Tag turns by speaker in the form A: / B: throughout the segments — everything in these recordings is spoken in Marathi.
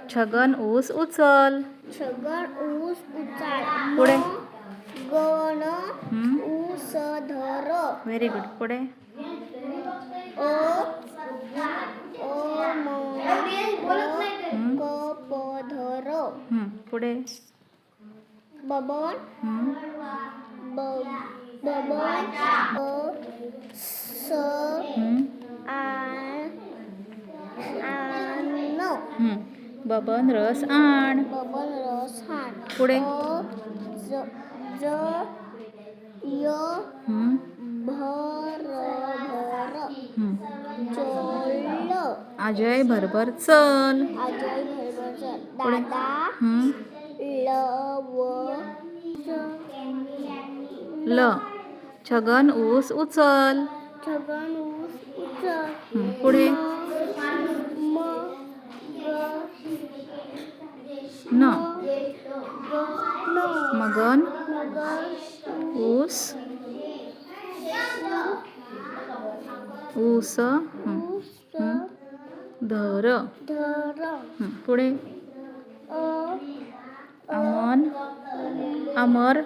A: छगन ऊस उचल छगन ऊस उचल पुढे गण ऊस धर
B: व्हेरी गुड पुढे
A: कपधर
B: पुढे
A: बबन
B: बबन रस आण पुढे अजय भरभर चल पुढे ल छगन ऊस उचल पुढे न मगन ऊस धर पुढे अमर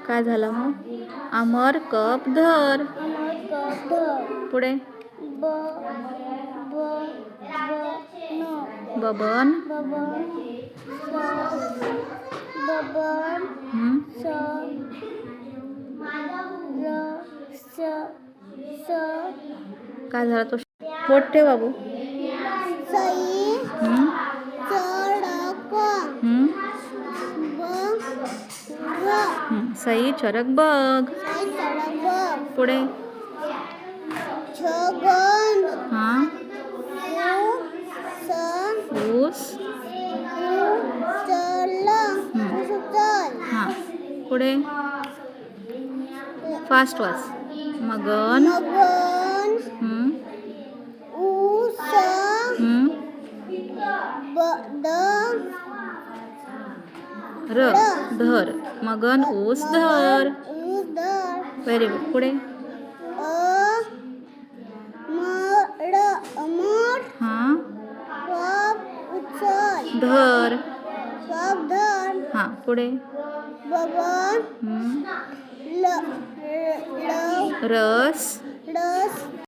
B: काय झालं मग अमर कप धर पुढे बबन काय झालं तो पोट ठेव बाबू सई चरक बघ पुढे ऊस पुढे फास्ट वाच मगन धर मगन ऊस धर व्हेरी गुड पुढे धर पुढे रस